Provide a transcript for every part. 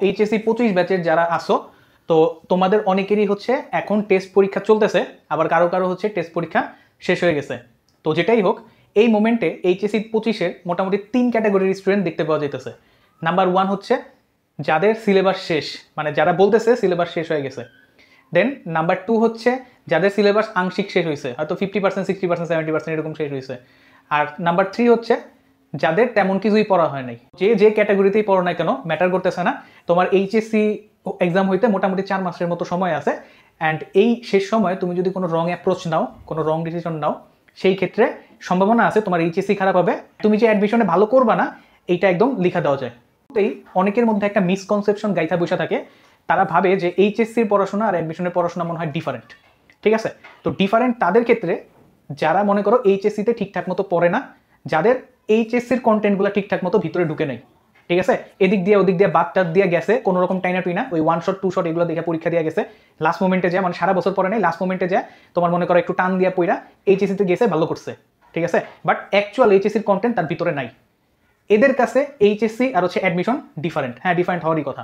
HSC 25 ব্যাচের যারা আসো, তো তোমাদের অনেকেরই হচ্ছে এখন টেস্ট পরীক্ষা চলতেছে, আবার কারো কারো হচ্ছে টেস্ট পরীক্ষা শেষ হয়ে গেছে। তো যেটাই হোক, এই মোমেন্টে এইচএসসি 25-এর মোটামুটি 3 ক্যাটাগরির স্টুডেন্ট দেখতে পাওয়া যেতেছে। নাম্বার 1 হচ্ছে যাদের সিলেবাস শেষ, মানে যারা বলতেছে সিলেবাস শেষ হয়ে গেছে। দেন নাম্বার 2 হচ্ছে যাদের সিলেবাস আংশিক শেষ হয়েছে, হয়তো 50%, 60%, 70% এরকম শেষ হয়েছে। আর নাম্বার 3 হচ্ছে যাদের তেমন কিছুই পড়া হয় নাই। যে ক্যাটাগরিতেই পড়ো না কেন ম্যাটার করতেছে না, তোমার এইচএসসি এক্সাম হইতে মোটামুটি 4 মাসের মতো সময় আছে। অ্যান্ড এই শেষ সময়ে তুমি যদি কোনো রং অ্যাপ্রোচ নাও, কোনো রং ডিসিশন নাও, সেই ক্ষেত্রে সম্ভাবনা আছে তোমার এইচএসসি খারাপ হবে। তুমি যে অ্যাডমিশনে ভালো করবা না, এইটা একদম লিখা দেওয়া যায়। এই অনেকের মধ্যে একটা মিসকনসেপশন গাইথা বসে থাকে, তারা ভাবে যে এইচএসসির পড়াশোনা আর অ্যাডমিশনের পড়াশোনা মনে হয় ডিফারেন্ট। ঠিক আছে, তো ডিফারেন্ট তাদের ক্ষেত্রে যারা মনে করো এইচএসসিতে ঠিকঠাক মতো পড়ে না, যাদের এইচএসসির কন্টেন্টগুলো ঠিকঠাক মতো ভিতরে ঢুকে নেই। ঠিক আছে, এদিক দিয়ে ওদিক দিয়ে বাদ টাদ দিয়ে গেছে, কোনো রকম টাইনা টুইনা ওই 1 শট 2 শট এগুলো দেখে পরীক্ষা দিয়ে গেছে। লাস্ট মোমেন্টে যায়, মানে সারা বছর পরে নেই, লাস্ট মোমেন্টে যায় তোমার মনে করো একটু টান দিয়ে পইরা এইচএসসিতে গেছে, ভালো করছে। ঠিক আছে, বাট অ্যাকচুয়াল এইচএসসির কন্টেন্ট তার ভিতরে নাই। এদের কাছে এইচএসসি আর হচ্ছে অ্যাডমিশন ডিফারেন্ট। হ্যাঁ, ডিফারেন্ট হওয়ারই কথা।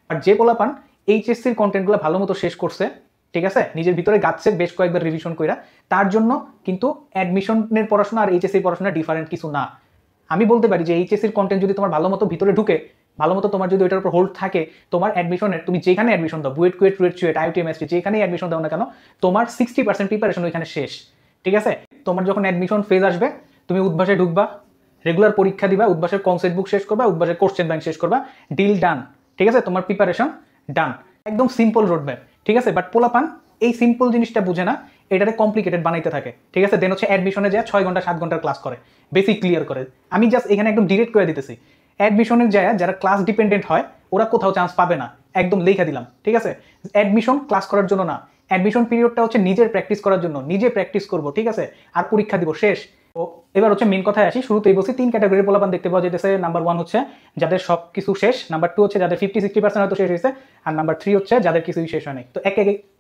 আর যে পোলাপান এইচএসসির কন্টেন্টগুলো ভালো মতো শেষ করছে, ঠিক আছে, নিজের ভিতরে গাচ্ছে বেশ কয়েকবার রিভিশন কইরা, তার জন্য কিন্তু অ্যাডমিশনের পড়াশোনা আর এইচএসসির পড়াশোনা ডিফারেন্ট কিছু না। আমি বলতে পারি যে এইচএসসির কন্টেন্ট যদি তোমার ভালো মতো ভিতরে ঢুকে, ভালো মতো তোমার যদি ওইটার উপর হোল্ড থাকে, তোমার অ্যাডমিশনের তুমি যেখানে অ্যাডমিশন দাও, বুয়েট, কুয়েট, রুয়েট, চুয়েট, আইআইটি, এমএসটি, যেখানেই অ্যাডমিশন দাও না কেন, তোমার 60% প্রিপারেশন ওইখানে শেষ। ঠিক আছে, তোমার যখন অ্যাডমিশন ফেজ আসবে, তুমি উদ্ভাসে ঢুকবা, রেগুলার পরীক্ষা দিবা, উদ্ভাসের কনসেপ্ট বুক শেষ করবা, উদ্ভাসের কোশ্চেন ব্যাংক শেষ করবা, ডিল ডান। ঠিক আছে, তোমার প্রিপারেশন ডান, একদম সিম্পল রোড ম্যাপ। ঠিক আছে, বাট পোলাপান এই সিম্পল জিনিসটা বুঝে না, এটাতে কমপ্লিকেটেড বানাইতে থাকে। ঠিক আছে, দেন হচ্ছে অ্যাডমিশনে যায় 6 ঘন্টা 7 ঘন্টার ক্লাস করে, বেসিক ক্লিয়ার করে। আমি জাস্ট এখানে একদম ডিরেক্ট করে দিতেছি, অ্যাডমিশনের যায় যারা ক্লাস ডিপেন্ডেন্ট হয়, ওরা কোথাও চান্স পাবে না, একদম লেখা দিলাম। ঠিক আছে, অ্যাডমিশন ক্লাস করার জন্য না, অ্যাডমিশন পিরিয়ডটা হচ্ছে নিজের প্র্যাকটিস করার জন্য, নিজে প্র্যাকটিস করবো। ঠিক আছে, আর পরীক্ষা দিব, শেষ। তো এবার হচ্ছে মেন কথায় আসি, শুরুতেই বলছি 3 ক্যাটাগরির পোলাপান দেখতে পাওয়া যেতেছে। নাম্বার 1 হচ্ছে যাদের সব কিছু শেষ, নাম্বার 2 হচ্ছে যাদের 50-60% হয়তো শেষ হয়েছে, আর নাম্বার 3 হচ্ছে যাদের কিছুই শেষ হয় নাই। তো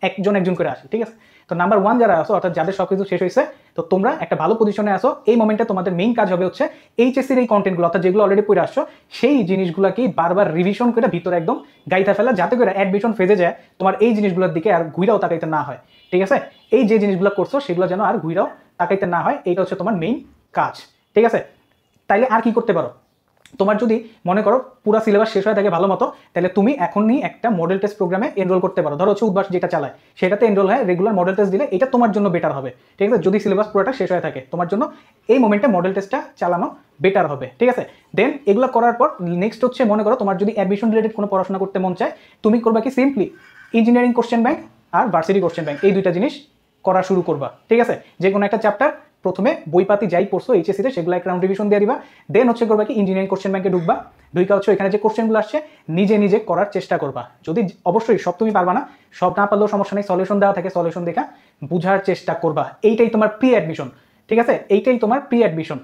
একজন করে আসি। ঠিক আছে, তো নাম্বার 1 যারা আসো, অর্থাৎ যাদের সব কিছু শেষ হয়েছে, তো তোমরা একটা ভালো পজিশনে আসো। এই মোমেন্টে তোমাদের মেইন কাজ হবে হচ্ছে এইচএসসির এই কন্টেন্টগুলো, অর্থাৎ যেগুলো অলরেডি পড়ে আসছো, সেই জিনিসগুলোকেই বারবার রিভিশন করে ভিতরে একদম গাইথা ফেলা, যাতে করে অ্যাডমিশন ফেজে যায় তোমার এই জিনিসগুলোর দিকে আর ঘুরাও তাকাইতে না হয়। ঠিক আছে, এই যে জিনিসগুলো করছো সেগুলো যেন আর ঘুরাও তাকাইতে না হয়, এইটা হচ্ছে তোমার মেইন কাজ। ঠিক আছে, তাইলে আর কি করতে পারো, তোমার যদি মনে করো পুরো সিলেবাস শেষ হয়ে থাকে ভালো মতো, তাহলে তুমি এখনই একটা মডেল টেস্ট প্রোগ্রামে এনরোল করতে পারো। ধরো হচ্ছে উদ্ভাস যেটা চালায় সেটাতে এনরোল হয়, রেগুলার মডেল টেস্ট দিলে এটা তোমার জন্য বেটার হবে। ঠিক আছে, যদি সিলেবাস পুরোটা শেষ হয়ে থাকে, তোমার জন্য এই মোমেন্টে মডেল টেস্টটা চালানো বেটার হবে। ঠিক আছে, দেন এগুলো করার পর নেক্সট হচ্ছে মনে করো তোমার যদি অ্যাডমিশন রিলেটেড কোনো পড়াশোনা করতে মন চায়, তুমি করবা কি, সিম্পলি ইঞ্জিনিয়ারিং কোশ্চেন ব্যাংক আর ভার্সিটি কোশ্চেন ব্যাংক, এই দুইটা জিনিস করা শুরু করবা। ঠিক আছে, যে কোনো একটা চ্যাপ্টার প্রথমে বইপাতি যাই পড়ছো এইচএসসিতে সেগুলো একটা রাউন্ড রিভিশন দিয়ে দিবা। দেন হচ্ছে করবা কি, ইঞ্জিনিয়ারিং কোশ্চেন ব্যাংকে ঢুকবা, ঢুকা হচ্ছে এখানে যে কোশ্চেনগুলো আসছে নিজে নিজে করার চেষ্টা করবা। যদি অবশ্যই সব তুমি পারবা না, সব না পারলেও সমস্যা নেই, সলিউশন দেওয়া থাকে, সলিউশন দেখা বুঝার চেষ্টা করবা। এইটাই তোমার প্রি অ্যাডমিশন। ঠিক আছে, এইটাই তোমার প্রি অ্যাডমিশন।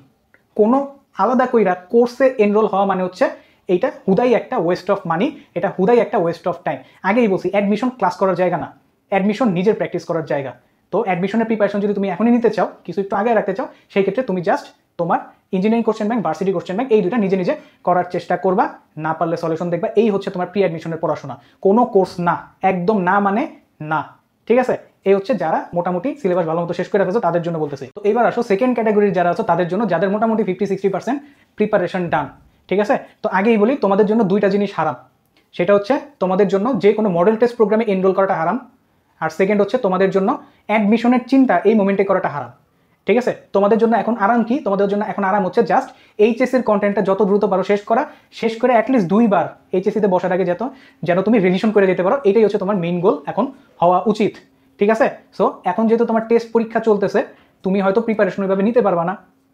কোনো আলাদা কইরা কোর্সে এনরোল হওয়া মানে হচ্ছে এইটা হুদাই একটা ওয়েস্ট অফ মানি, এটা হুদাই একটা ওয়েস্ট অফ টাইম। আগেই বলছি, অ্যাডমিশন ক্লাস করার জায়গা না, অ্যাডমিশন নিজের প্র্যাকটিস করার জায়গা। তো অ্যাডমিশনের প্রিপারেশন যদি তুমি এখনই নিতে চাও, কিছু একটু আগে রাখতে চাও, সেই ক্ষেত্রে তুমি জাস্ট তোমার engineering question bank, varsity question bank, এই দুটা নিজে নিজে করার চেষ্টা করবা। না পারলে সলিউশন দেখবা। এই হচ্ছে তোমার প্রি অ্যাডমিশনের পড়াশোনা, কোনো কোর্স না, একদম না মানে না। ঠিক আছে, এই হচ্ছে যারা মোটামুটি সিলেবাস ভালো মতো শেষ করে ফেলছো তাদের জন্য বলতেছি। তো এবার আসো সেকেন্ড ক্যাটাগরির যারা আছো তাদের জন্য, যাদের মোটামুটি 50-60% প্রিপারেশন ডান। ঠিক আছে, তো আগেই বলি তোমাদের জন্য দুইটা জিনিস হারাম। সেটা হচ্ছে তোমাদের জন্য যে কোনো মডেল টেস্ট প্রোগ্রামে এনরোল করাটা হারাম, আর সেকেন্ড হচ্ছে তোমাদের জন্য অ্যাডমিশনের চিন্তা এই মোমেন্টে করাটা হারাম। ঠিক আছে, তোমাদের জন্য এখন আরাম কি, তোমাদের জন্য এখন আরাম হচ্ছে জাস্ট এইচএসসির কন্টেন্টটা যত দ্রুত পারো শেষ করা, শেষ করে অ্যাটলিস্ট 2 বার এইচএসসিতে বসার আগে যেন তুমি রিভিশন করে যেতে পারো। এটাই হচ্ছে তোমার মেইন গোল এখন হওয়া উচিত। ঠিক আছে, সো এখন যেহেতু তোমার টেস্ট পরীক্ষা চলতেছে, তুমি হয়তো প্রিপারেশন ওইভাবে নিতে পারবা না,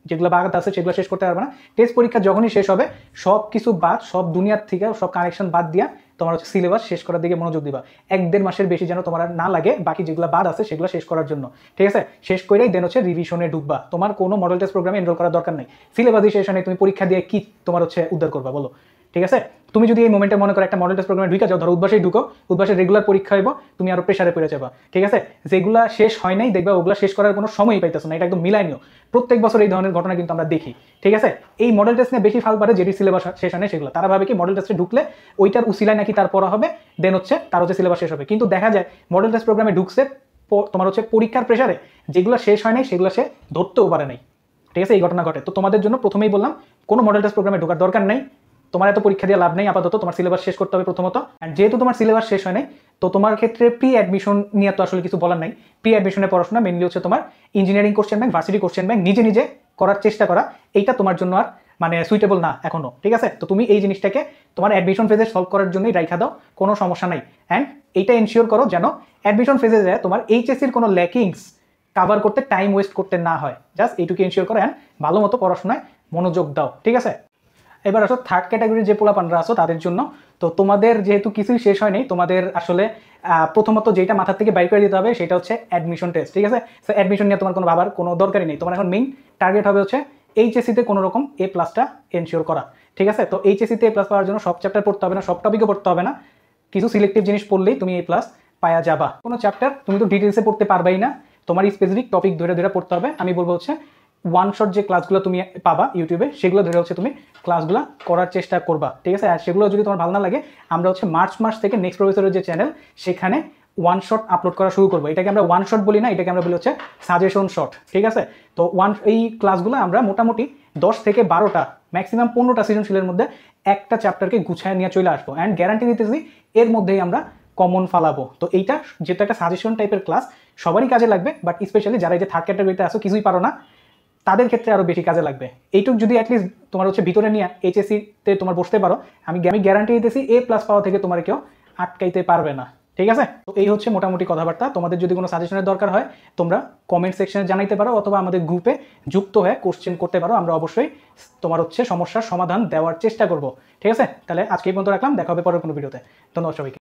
যেগুলো বাগাত আছে সেগুলো শেষ করতে পারবে না। টেস্ট পরীক্ষা যখনই শেষ হবে, সব কিছু বাদ, সব দুনিয়ার থেকে সব কানেকশন বাদ দিয়া তোমার হচ্ছে সিলেবাস শেষ করার দিকে মনোযোগ দিবা। 1-1.5 মাসের বেশি যেন তোমার না লাগে বাকি যেগুলো বাদ আছে সেগুলো শেষ করার জন্য। ঠিক আছে, শেষ করেই দেন হচ্ছে রিভিশনে ঢুকবা। তোমার কোনো মডেল টেস্ট প্রোগ্রামে এনরোল করার দরকার নেই, সিলেবাসই শেষ হয়, তুমি পরীক্ষা দিয়ে কি তোমার হচ্ছে উদ্ধার করবা বলো। ঠিক আছে, তুমি যদি এই মোমেন্টে মনে করো একটা মডেল টেস্ট প্রোগ্রামে ঢুকে যাও, ধরো উদ্ভাসেই ঢুকো, উদ্ভাসের রেগুলার পরীক্ষা হইব, তুমি আরো প্রেশারে পড়ে যাবা, ঠিক আছে? যেগুলা শেষ হয় নাই দেখবা ওগুলা শেষ করার কোনো সময়ই পাইতেছো না, এটা একদম মিলাই নিও। প্রত্যেক বছর এই ধরনের ঘটনা কিন্তু আমরা দেখি, ঠিক আছে? এই মডেল টেস্ট নিয়ে বেশি ফাল পারে যেটি সিলেবাস শেষ হয় না সেগুলো, তারা ভাবে কি মডেল টেস্টে ঢুকলে ওইটার উসিলায় নাকি তার পড়া হবে, দেন হচ্ছে তার হচ্ছে সিলেবাস শেষ হবে। কিন্তু দেখা যায় মডেল টেস্ট প্রোগ্রামে ঢুকছে তোমার হচ্ছে পরীক্ষার প্রেশারে, যেগুলো শেষ হয় নাই সেগুলো সে ধরতেও পারে নাই, ঠিক আছে? এই ঘটনা ঘটে। তো তোমাদের জন্য প্রথমেই বললাম কোনো মডেল টেস্ট প্রোগ্রামে ঢোকার দরকার নেই, তোমার এত পরীক্ষা দিয়ে লাভ নেই, আপাতত তোমার সিলেবাস শেষ করতে হবে প্রথমত। অ্যান্ড যেহেতু তোমার সিলেবাস শেষ হয় নাই, তো তোমার ক্ষেত্রে প্রি অ্যাডমিশন নিয়ে তো আসলে কিছু বলার নাই। প্রি অ্যাডমিশনের পড়াশোনা মেনলি হচ্ছে তোমার engineering question bank, varsity question bank নিজে নিজে করার চেষ্টা করা, এইটা তোমার জন্য আর মানে সুইটেবল না এখনো, ঠিক আছে? তো তুমি এই জিনিসটাকে তোমার অ্যাডমিশন ফেজে সলভ করার জন্যই রাইখা দাও, কোনো সমস্যা নাই। অ্যান্ড এইটা এনশিওর করো যেন অ্যাডমিশন ফেজে যায় তোমার এইচএসসির কোনো ল্যাকিংস কাভার করতে টাইম ওয়েস্ট করতে না হয়, জাস্ট এইটুকু এনশিওর করো। অ্যান্ড ভালো মতো পড়াশোনায় মনোযোগ দাও, ঠিক আছে? এবার আসো থার্ড ক্যাটাগরির যে পোলাপানরা আছো তাদের জন্য। তো তোমাদের যেহেতু কিছুই শেষ হয়নি, তোমাদের আসলে প্রথমত যেটা মাথার থেকে বাইর করে দিতে হবে সেটা হচ্ছে অ্যাডমিশন টেস্ট, ঠিক আছে? সো অ্যাডমিশন নিয়ে তোমার কোনো ভাবার কোনো দরকারই নেই। তোমার এখন মেইন টার্গেট হবে হচ্ছে এইচএসসিতে কোনো রকম A+টা এনশিওর করা, ঠিক আছে? তো এইচএসসিতে A+ পাওয়ার জন্য সব চ্যাপ্টার পড়তে হবে না, সব টপিকও পড়তে হবে না, কিছু সিলেক্টিভ জিনিস পড়লেই তুমি A+ পাওয়া যাবা। কোনো চ্যাপ্টার তুমি তো ডিটেলসে পড়তে পারবেই না, তোমার স্পেসিফিক টপিক ধরে ধরে পড়তে হবে। আমি বলবো হচ্ছে ওয়ান শট যে ক্লাসগুলো তুমি পাবা ইউটিউবে, সেগুলো ধরে হচ্ছে তুমি ক্লাসগুলো করার চেষ্টা করবা, ঠিক আছে? আর সেগুলো যদি তোমার ভালো না লাগে, আমরা হচ্ছে মার্চ মাস থেকে নেক্সট প্রফেসরের যে চ্যানেল, সেখানে ওয়ান শট আপলোড করা শুরু করবো। এটাকে আমরা ওয়ান শট বলি না, এটাকে আমরা বলি হচ্ছে সাজেশন শট, ঠিক আছে? তো এই ক্লাসগুলো আমরা মোটামুটি 10 থেকে 12টা ম্যাক্সিমাম 15টা সৃজনশীলের মধ্যে একটা চ্যাপ্টারকে গুছায় নিয়ে চলে আসবো। অ্যান্ড গ্যারান্টি দিতেছি এর মধ্যেই আমরা কমন ফালাবো। তো এইটা যেহেতু একটা সাজেশন টাইপের ক্লাস, সবারই কাজে লাগবে, বাট স্পেশালি যারা এই যে থার্ড ক্যাটাগরিতে আসো, কিছুই পারো না, তাদের ক্ষেত্রে আরও বেশি কাজে লাগবে। এইটুক যদি অ্যাটলিস্ট তোমার হচ্ছে ভিতরে নিয়ে এইচএসসিতে তোমার বসতে পারো, আমি গ্যারান্টি দিতেছি A+ পাওয়া থেকে তোমার কেউ আটকাইতে পারবে না, ঠিক আছে? তো এই হচ্ছে মোটামুটি কথাবার্তা। তোমাদের যদি কোনো সাজেশনের দরকার হয় তোমরা কমেন্ট সেকশনে জানাইতে পারো, অথবা আমাদের গ্রুপে যুক্ত হয়ে কোশ্চেন করতে পারো, আমরা অবশ্যই তোমার হচ্ছে সমস্যার সমাধান দেওয়ার চেষ্টা করব, ঠিক আছে? তাহলে আজকে এই পর্যন্ত রাখলাম, দেখা হবে পরের কোনো ভিডিওতে। ধন্যবাদ সবাইকে।